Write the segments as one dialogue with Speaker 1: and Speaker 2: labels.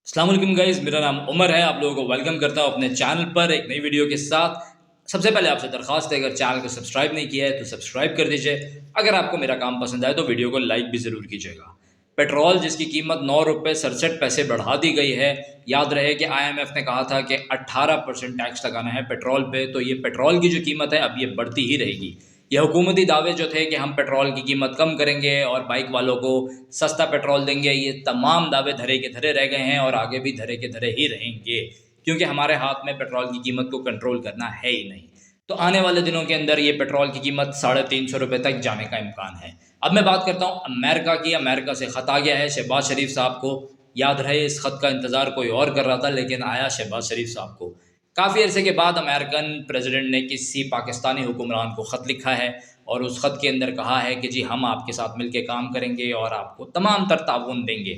Speaker 1: अस्सलाम वालेकुम गाइस, मेरा नाम उमर है। आप लोगों को वेलकम करता हूँ अपने चैनल पर एक नई वीडियो के साथ। सबसे पहले आपसे दरख्वास्त है, अगर चैनल को सब्सक्राइब नहीं किया है तो सब्सक्राइब कर दीजिए। अगर आपको मेरा काम पसंद आए तो वीडियो को लाइक भी ज़रूर कीजिएगा। पेट्रोल जिसकी कीमत 9 रुपये 67 पैसे बढ़ा दी गई है। याद रहे कि IMF ने कहा था कि 18% टैक्स लगाना है पेट्रोल पे, तो ये पेट्रोल की जो कीमत है अब ये बढ़ती ही रहेगी। ये हुकूमती दावे जो थे कि हम पेट्रोल की कीमत कम करेंगे और बाइक वालों को सस्ता पेट्रोल देंगे, ये तमाम दावे धरे के धरे रह गए हैं और आगे भी धरे के धरे ही रहेंगे, क्योंकि हमारे हाथ में पेट्रोल की कीमत को कंट्रोल करना है ही नहीं। तो आने वाले दिनों के अंदर ये पेट्रोल की कीमत 350 रुपये तक जाने का इम्कान है। अब मैं बात करता हूँ अमेरिका की। अमेरिका से ख़त आ गया है शहबाज शरीफ साहब को। याद रहे, इस ख़त का इंतज़ार कोई और कर रहा था, लेकिन आया शहबाज शरीफ साहब को। काफ़ी अरसे के बाद अमेरिकन प्रेसिडेंट ने किसी पाकिस्तानी हुक्मरान को ख़त लिखा है और उस ख़त के अंदर कहा है कि जी हम आपके साथ मिलकर काम करेंगे और आपको तमाम तर ताउन देंगे।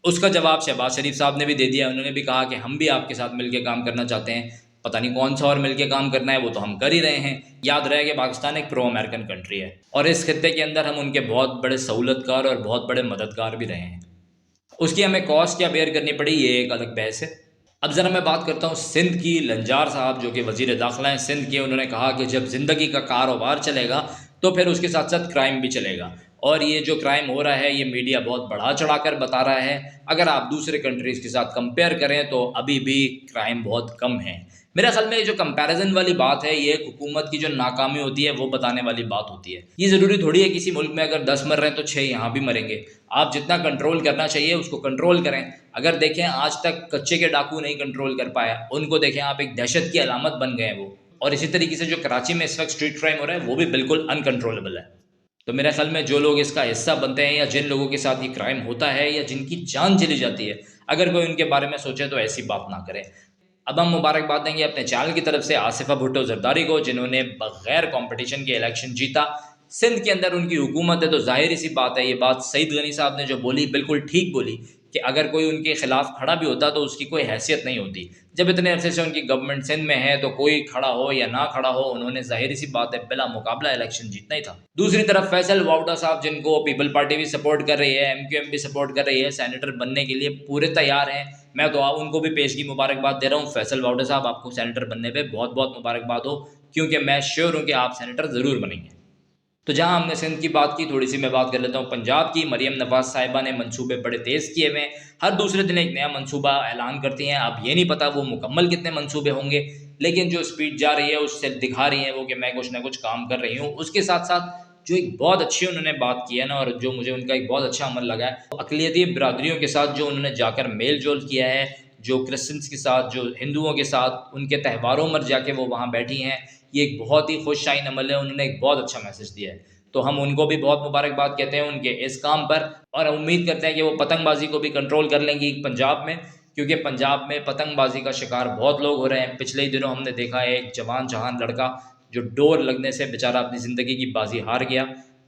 Speaker 1: उसका जवाब शहबाज शरीफ साहब ने भी दे दिया। उन्होंने भी कहा कि हम भी आपके साथ मिलकर काम करना चाहते हैं। पता नहीं कौन सा और मिलकर काम करना है, वो तो हम कर ही रहे हैं। याद रहे कि पाकिस्तान एक प्रो अमेरिकन कंट्री है और इस खत्ते के अंदर हम उनके बहुत बड़े सहूलतकार और बहुत बड़े मददगार भी रहे हैं। उसकी हमें कॉस्ट क्या बेयर करनी पड़ी, ये एक अलग बहस है। अब ज़रा मैं बात करता हूँ सिंध की। लंजार साहब जो कि वज़ीर दाखिला हैं सिंध के, उन्होंने कहा कि जब ज़िंदगी का कारोबार चलेगा तो फिर उसके साथ साथ क्राइम भी चलेगा। और ये जो क्राइम हो रहा है ये मीडिया बहुत बढ़ा चढ़ा कर बता रहा है। अगर आप दूसरे कंट्रीज़ के साथ कंपेयर करें तो अभी भी क्राइम बहुत कम है। मेरे ख्याल में ये जो कंपैरिजन वाली बात है, ये एक हुकूमत की जो नाकामी होती है वो बताने वाली बात होती है। ये ज़रूरी थोड़ी है किसी मुल्क में अगर 10 मर रहे हैं तो 6 यहाँ भी मरेंगे। आप जितना कंट्रोल करना चाहिए उसको कंट्रोल करें। अगर देखें आज तक कच्चे के डाकू नहीं कंट्रोल कर पाया, उनको देखें आप, एक दहशत की अलामत बन गए हैं वो। और इसी तरीके से जो कराची में इस वक्त स्ट्रीट क्राइम हो रहा है वो भी बिल्कुल अनकंट्रोलेबल है। तो मेरे ख्याल में जो लोग इसका हिस्सा बनते हैं या जिन लोगों के साथ ये क्राइम होता है या जिनकी जान चली जाती है, अगर कोई उनके बारे में सोचे तो ऐसी बात ना करें। अब हम मुबारकबाद देंगे अपने चैनल की तरफ से आसिफा भुट्टो जरदारी को, जिन्होंने बगैर कंपटीशन के इलेक्शन जीता। सिंध के अंदर उनकी हुकूमत है तो जाहिर सी बात है, ये बात सईद गनी साहब ने जो बोली बिल्कुल ठीक बोली कि अगर कोई उनके खिलाफ खड़ा भी होता तो उसकी कोई हैसियत नहीं होती। जब इतने अरसे से उनकी गवर्नमेंट सिंध में है तो कोई खड़ा हो या ना खड़ा हो, उन्होंने जाहिर सी बात है बिला मुकाबला इलेक्शन जीतना ही था। दूसरी तरफ फैसल वावडा साहब, जिनको पीपल पार्टी भी सपोर्ट कर रही है, MQM भी सपोर्ट कर रही है, सेनेटर बनने के लिए पूरे तैयार हैं। मैं तो उनको भी पेशगी मुबारकबाद दे रहा हूँ। फैसल वावडा साहब, आपको सेनेटर बनने पे बहुत बहुत मुबारकबाद हो, क्योंकि मैं श्योर हूँ कि आप सेनेटर ज़रूर बनेंगे। तो जहाँ हमने सिंध की बात की, थोड़ी सी मैं बात कर लेता हूँ पंजाब की। मरियम नवाज साहिबा ने मंसूबे बड़े तेज़ किए हुए हैं। हर दूसरे दिन एक नया मंसूबा ऐलान करती हैं। अब ये नहीं पता वो मुकम्मल कितने मंसूबे होंगे, लेकिन जो स्पीड जा रही है उससे दिखा रही है वो कि मैं कुछ ना कुछ काम कर रही हूँ। उसके साथ साथ जो एक बहुत अच्छी उन्होंने बात की है ना, और जो मुझे उनका एक बहुत अच्छा अमल लगा है, तो अक़लियती बिरादरियों के साथ जो उन्होंने जाकर मेल जोल किया है, जो क्रिश्चियंस के साथ, जो हिंदुओं के साथ, उनके त्योहारों में जाके वो वहाँ बैठी हैं, ये एक बहुत ही खुशशाइन अमल है। उन्होंने एक बहुत अच्छा मैसेज दिया है, तो हम उनको भी बहुत मुबारकबाद कहते हैं उनके इस काम पर। और उम्मीद करते हैं कि वो पतंगबाजी को भी कंट्रोल कर लेंगी पंजाब में, क्योंकि पंजाब में पतंगबाजी का शिकार बहुत लोग हो रहे हैं। पिछले ही दिनों हमने देखा है एक जवान जहान लड़का जो डोर लगने से बेचारा अपनी ज़िंदगी की बाजी हार गया।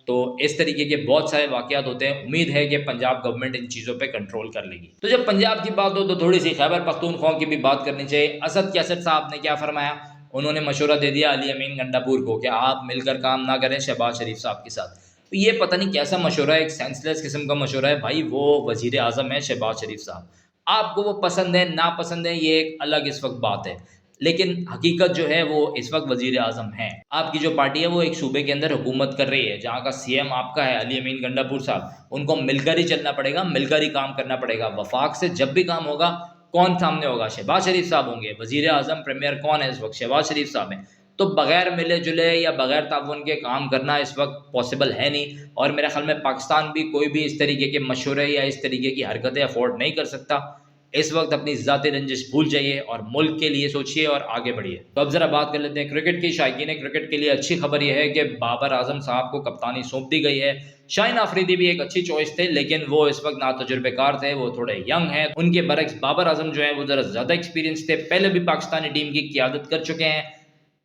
Speaker 1: तो इस तरीके के बहुत सारे वाक़यात होते हैं। उम्मीद है कि पंजाब गवर्नमेंट इन चीज़ों पे कंट्रोल कर लेगी। तो जब पंजाब की बात हो तो थोड़ी सी खैबर पख्तूनख्वा की भी बात करनी चाहिए। असद कैसर साहब ने क्या फरमाया, उन्होंने मशवरा दे दिया अली अमीन गंडापुर को कि आप मिलकर काम ना करें शहबाज शरीफ साहब के साथ। तो ये पता नहीं कैसा मशवरा है, एक सेंसलेस किस्म का मशवरा है भाई। वो वज़ीर आज़म है शहबाज शरीफ साहब, आपको वो पसंद है ना पसंद है ये एक अलग इस वक्त बात है, लेकिन हकीकत जो है वो इस वक्त वज़ीर आज़म है। आपकी जो पार्टी है वो एक सूबे के अंदर हुकूमत कर रही है, जहाँ का CM आपका है अली अमीन गंडापुर साहब। उनको मिलकर ही चलना पड़ेगा, मिलकर ही काम करना पड़ेगा। वफाक से जब भी काम होगा कौन सामने होगा, शहबाज शरीफ साहब होंगे। वज़ीर आज़म प्रीमियर कौन है इस वक्त, शहबाज शरीफ साहब हैं। तो बगैर मिले जुले या बगैर ताउन के काम करना इस वक्त पॉसिबल है नहीं। और मेरे ख्याल में पाकिस्तान भी कोई भी इस तरीके के मशवरे या इस तरीके की हरकतें अफोर्ड नहीं कर सकता। इस वक्त अपनी ज़ाती रंजिश भूल जाइए और मुल्क के लिए सोचिए और आगे बढ़िए। तो अब ज़रा बात कर लेते हैं क्रिकेट की। शायकीन क्रिकेट के लिए अच्छी खबर यह है कि बाबर आजम साहब को कप्तानी सौंप दी गई है। शाहीन आफरीदी भी एक अच्छी चॉइस थे, लेकिन वो इस वक्त ना तजुर्बेकार थे, वो थोड़े यंग हैं। उनके बरक्स बाबर आजम जो है वो ज़रा ज़्यादा एक्सपीरियंस थे, पहले भी पाकिस्तानी टीम की क़ियादत कर चुके हैं।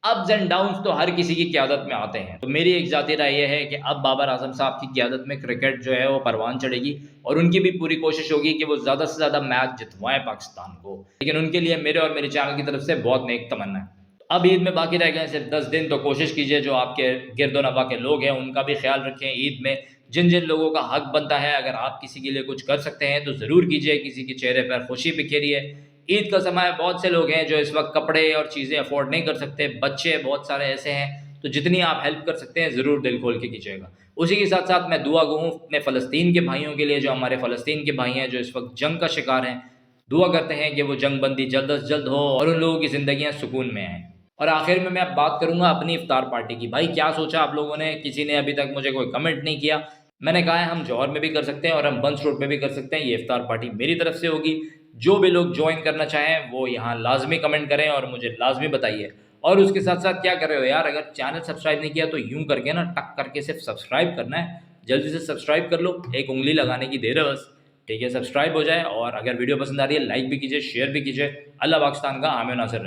Speaker 1: अप्स एंड डाउन्स तो हर किसी की क़ियादत में आते हैं। तो मेरी एक ज़ाती राय ये है कि अब बाबर आजम साहब की क़ियादत में क्रिकेट जो है वो परवान चढ़ेगी और उनकी भी पूरी कोशिश होगी कि वो ज़्यादा से ज़्यादा मैच जितवाएं पाकिस्तान को। लेकिन उनके लिए मेरे और मेरे चैनल की तरफ से बहुत नेक तमन्ना है। अब ईद में बाकी रह गए सिर्फ 10 दिन, तो कोशिश कीजिए जो आपके गिरदो नवा के लोग हैं उनका भी ख्याल रखें ईद में। जिन जिन लोगों का हक बनता है, अगर आप किसी के लिए कुछ कर सकते हैं तो ज़रूर कीजिए, किसी के चेहरे पर खुशी बिखेरिए। ईद का समय है, बहुत से लोग हैं जो इस वक्त कपड़े और चीज़ें अफोर्ड नहीं कर सकते, बच्चे बहुत सारे ऐसे हैं, तो जितनी आप हेल्प कर सकते हैं ज़रूर दिल खोल के कीजिएगा। उसी के साथ साथ मैं दुआ गो हूँ अपने फ़लस्तीन के भाइयों के लिए, जो हमारे फ़लस्तीन के भाई हैं जो इस वक्त जंग का शिकार हैं। दुआ करते हैं कि वो जंग बंदी जल्द से जल्द हो और उन लोगों की ज़िंदगियाँ सुकून में आएँ। और आखिर में मैं अब बात करूँगा अपनी इफ्तार पार्टी की। भाई क्या सोचा आप लोगों ने? किसी ने अभी तक मुझे कोई कमेंट नहीं किया। मैंने कहा है हम जौहर में भी कर सकते हैं और हम बंस रोड में भी कर सकते हैं। ये इफ्तार पार्टी मेरी तरफ से होगी। जो भी लोग जॉइन करना चाहें वो यहाँ लाज़मी कमेंट करें और मुझे लाज़मी बताइए। और उसके साथ-साथ क्या कर रहे हो यार? अगर चैनल सब्सक्राइब नहीं किया तो यूँ करके ना टक करके सिर्फ़ सब्सक्राइब करना है। जल्दी से सब्सक्राइब कर लो, एक उँगली लगाने की देर है बस। ठीक है, सब्सक्राइब हो जाए और अगर वीडियो पसंद आ रही है लाइक भी कीजिए, शेयर भी कीजिए। अल्लाह पाकिस्तान का आम नासिर रहे।